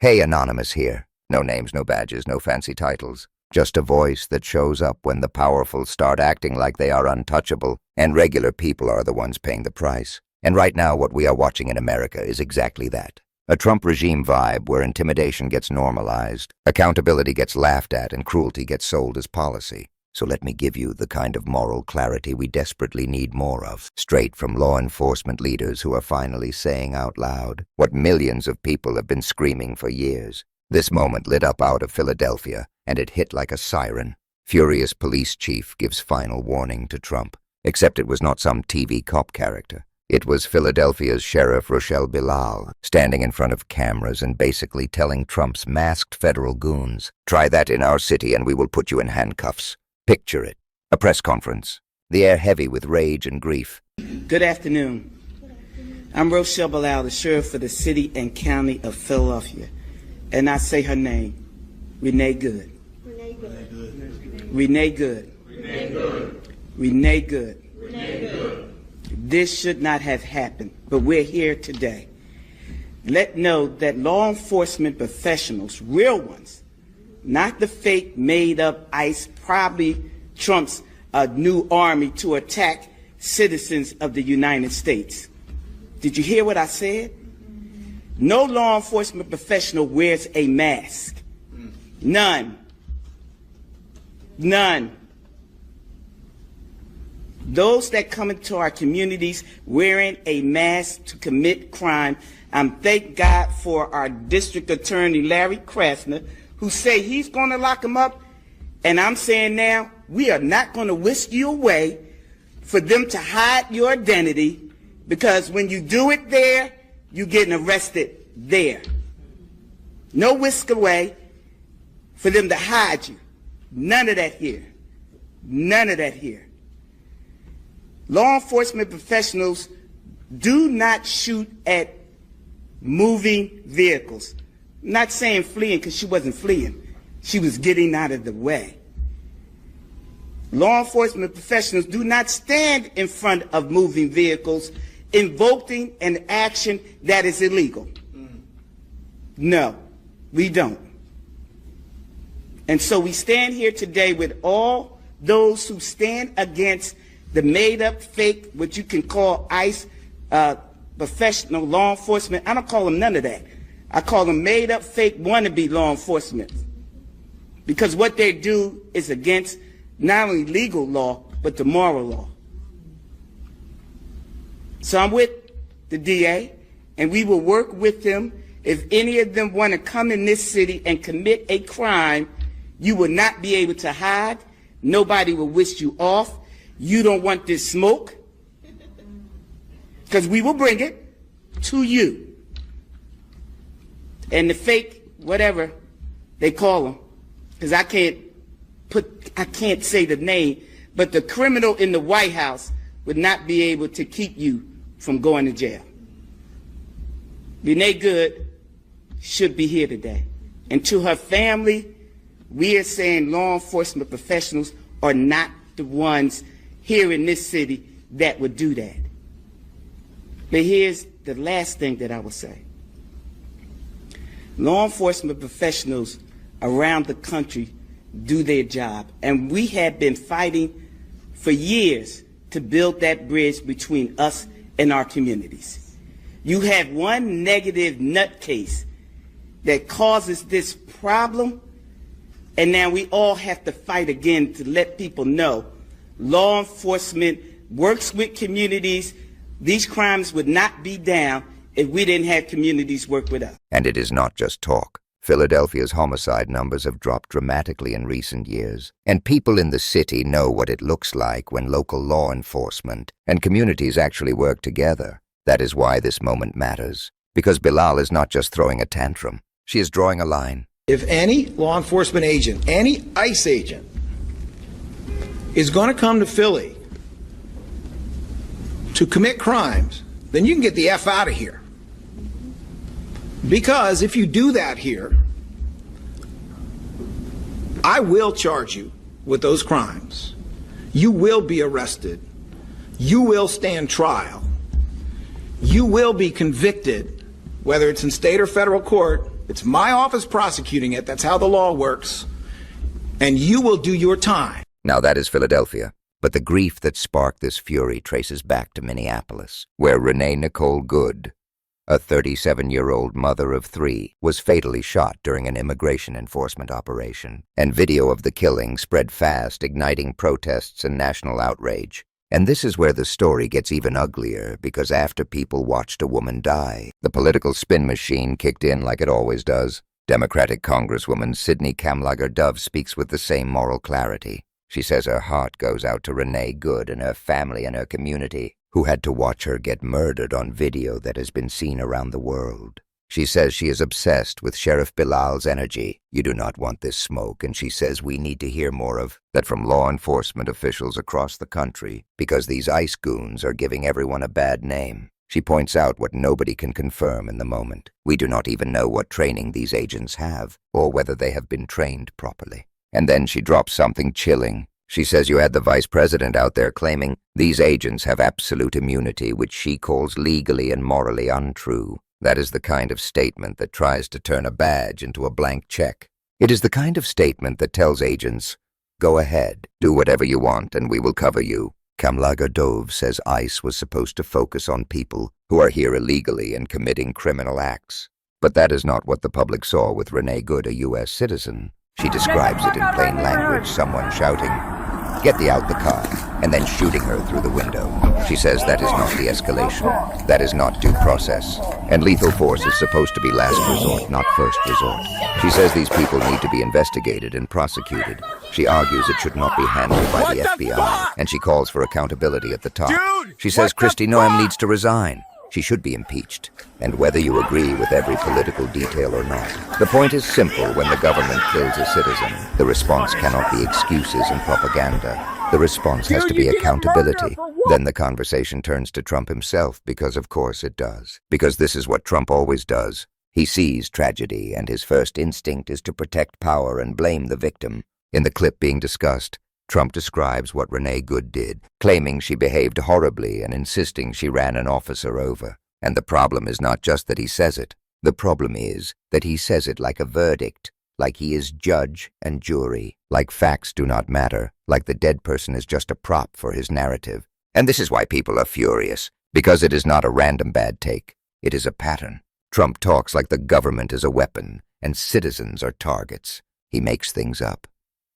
Hey, Anonymous here. No names, no badges, no fancy titles. Just a voice that shows up when the powerful start acting like they are untouchable, and regular people are the ones paying the price. And right now, what we are watching in America is exactly that. A Trump regime vibe where intimidation gets normalized, accountability gets laughed at, and cruelty gets sold as policy. So let me give you the kind of moral clarity we desperately need more of, straight from law enforcement leaders who are finally saying out loud what millions of people have been screaming for years. This moment lit up out of Philadelphia, and it hit like a siren. Furious police chief gives final warning to Trump, except it was not some TV cop character. It was Philadelphia's Sheriff Rochelle Bilal, standing in front of cameras and basically telling Trump's masked federal goons, "Try that in our city and we will put you in handcuffs." Picture it. A press conference. The air heavy with rage and grief. Good afternoon. I'm Rochelle Bilal, the Sheriff for the City and County of Philadelphia. And I say her name, Renee Good. Renee Good. Renee Good. Renee Good. Renee Good. Renee Good. This should not have happened, but we're here today. Let know that law enforcement professionals, real ones, not the fake, made-up ICE, probably Trump's new army to attack citizens of the United States. Did you hear what I said? No law enforcement professional wears a mask. None. None. Those that come into our communities wearing a mask to commit crime, thank God for our district attorney, Larry Krasner, who say he's going to lock them up. And I'm saying now, we are not going to whisk you away for them to hide your identity, because when you do it there, you're getting arrested there. No whisk away for them to hide you. None of that here. None of that here. Law enforcement professionals do not shoot at moving vehicles. I'm not saying fleeing, because she wasn't fleeing. She was getting out of the way. Law enforcement professionals do not stand in front of moving vehicles invoking an action that is illegal. No, we don't. And so we stand here today with all those who stand against the made-up, fake, what you can call ICE, professional law enforcement. I don't call them none of that. I call them made-up, fake, wannabe law enforcement. Because what they do is against not only legal law, but the moral law. So I'm with the DA, and we will work with them. If any of them want to come in this city and commit a crime, you will not be able to hide. Nobody will wish you off. You don't want this smoke, because we will bring it to you. And the fake, whatever they call them, because I can't say the name, but the criminal in the White House would not be able to keep you from going to jail. Renee Good should be here today. And to her family, we are saying law enforcement professionals are not the ones here in this city that would do that. But here's the last thing that I will say. Law enforcement professionals around the country do their job, and we have been fighting for years to build that bridge between us and our communities. You have one negative nutcase that causes this problem, and now we all have to fight again to let people know law enforcement works with communities. These crimes would not be down if we didn't have communities work with us. And it is not just talk. Philadelphia's homicide numbers have dropped dramatically in recent years, and people in the city know what it looks like when local law enforcement and communities actually work together. That is why this moment matters, because Bilal is not just throwing a tantrum. She is drawing a line. If any law enforcement agent, any ICE agent, is going to come to Philly to commit crimes, then you can get the F out of here. Because if you do that here, I will charge you with those crimes. You will be arrested. You will stand trial. You will be convicted, whether it's in state or federal court, It's my office prosecuting it. That's how the law works. And you will do your time. Now that is Philadelphia. But the grief that sparked this fury traces back to Minneapolis, where Renee Nicole Good, a 37-year-old mother of 3, was fatally shot during an immigration enforcement operation. And video of the killing spread fast, igniting protests and national outrage. And this is where the story gets even uglier, because after people watched a woman die, the political spin machine kicked in like it always does. Democratic Congresswoman Sydney Kamlager Dove speaks with the same moral clarity. She says her heart goes out to Renee Good and her family and her community, who had to watch her get murdered on video that has been seen around the world. She says she is obsessed with Sheriff Bilal's energy. You do not want this smoke, and she says we need to hear more of that from law enforcement officials across the country, because these ICE goons are giving everyone a bad name. She points out what nobody can confirm in the moment. We do not even know what training these agents have, or whether they have been trained properly. And then she drops something chilling. She says you had the vice president out there claiming these agents have absolute immunity, which she calls legally and morally untrue. That is the kind of statement that tries to turn a badge into a blank check. It is the kind of statement that tells agents, go ahead, do whatever you want, and we will cover you. Kamlager Dove says ICE was supposed to focus on people who are here illegally and committing criminal acts. But that is not what the public saw with Renee Good, a U.S. citizen. She describes it in plain language, someone shouting, "Get thee out the car," and then shooting her through the window. She says that is not de-escalation. That is not due process. And lethal force is supposed to be last resort, not first resort. She says these people need to be investigated and prosecuted. She argues it should not be handled by the FBI, and she calls for accountability at the top. She says Kristi Noem needs to resign. She should be impeached, and whether you agree with every political detail or not. The point is simple: when the government kills a citizen, the response cannot be excuses and propaganda. The response has to be accountability. Then the conversation turns to Trump himself, because of course it does. Because this is what Trump always does. He sees tragedy, and his first instinct is to protect power and blame the victim. In the clip being discussed, Trump describes what Renee Good did, claiming she behaved horribly and insisting she ran an officer over. And the problem is not just that he says it. The problem is that he says it like a verdict, like he is judge and jury, like facts do not matter, like the dead person is just a prop for his narrative. And this is why people are furious, because it is not a random bad take. It is a pattern. Trump talks like the government is a weapon and citizens are targets. He makes things up,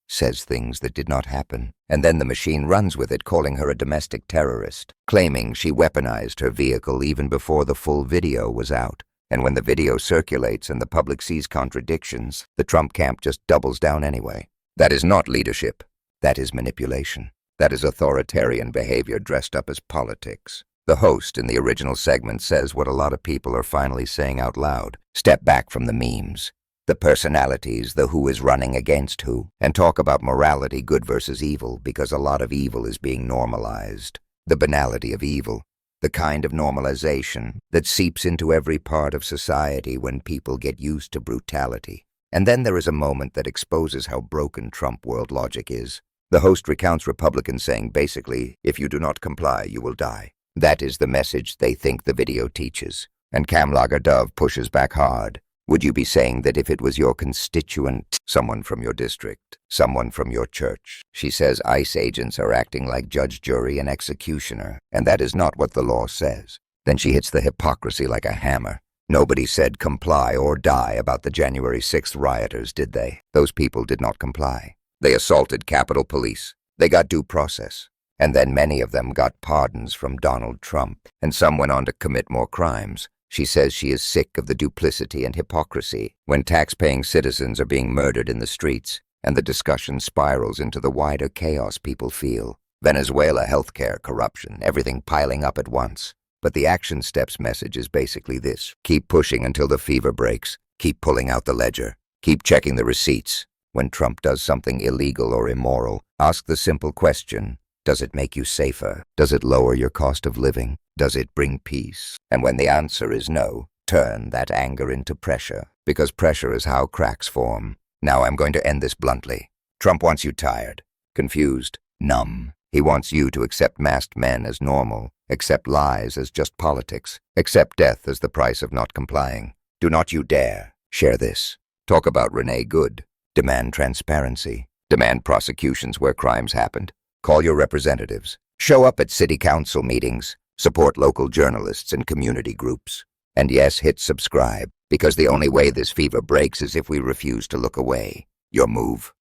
says things that did not happen, and then the machine runs with it, calling her a domestic terrorist, claiming she weaponized her vehicle even before the full video was out. And when the video circulates and the public sees contradictions, the Trump camp just doubles down anyway. That is not leadership. That is manipulation. That is authoritarian behavior dressed up as politics. The host in the original segment says what a lot of people are finally saying out loud: step back from the memes, the personalities, the who is running against who, and talk about morality, good versus evil, because a lot of evil is being normalized. The banality of evil, the kind of normalization that seeps into every part of society when people get used to brutality. And then there is a moment that exposes how broken Trump world logic is. The host recounts Republicans saying basically, if you do not comply, you will die. That is the message they think the video teaches. And Kamlager Dove pushes back hard. Would you be saying that if it was your constituent, someone from your district, someone from your church? She says ICE agents are acting like judge, jury, and executioner, and that is not what the law says. Then she hits the hypocrisy like a hammer. Nobody said comply or die about the January 6th rioters, did they? Those people did not comply. They assaulted Capitol Police. They got due process. And then many of them got pardons from Donald Trump, and some went on to commit more crimes. She says she is sick of the duplicity and hypocrisy when tax-paying citizens are being murdered in the streets, and the discussion spirals into the wider chaos people feel. Venezuela, healthcare, corruption, everything piling up at once. But the action steps message is basically this: keep pushing until the fever breaks. Keep pulling out the ledger. Keep checking the receipts. When Trump does something illegal or immoral, ask the simple question: does it make you safer? Does it lower your cost of living? Does it bring peace? And when the answer is no, turn that anger into pressure, because pressure is how cracks form. Now I'm going to end this bluntly. Trump wants you tired, confused, numb. He wants you to accept masked men as normal, accept lies as just politics, accept death as the price of not complying. Do not you dare. Share this. Talk about Renee Good. Demand transparency. Demand prosecutions where crimes happened. Call your representatives. Show up at city council meetings. Support local journalists and community groups. And yes, hit subscribe, because the only way this fever breaks is if we refuse to look away. Your move.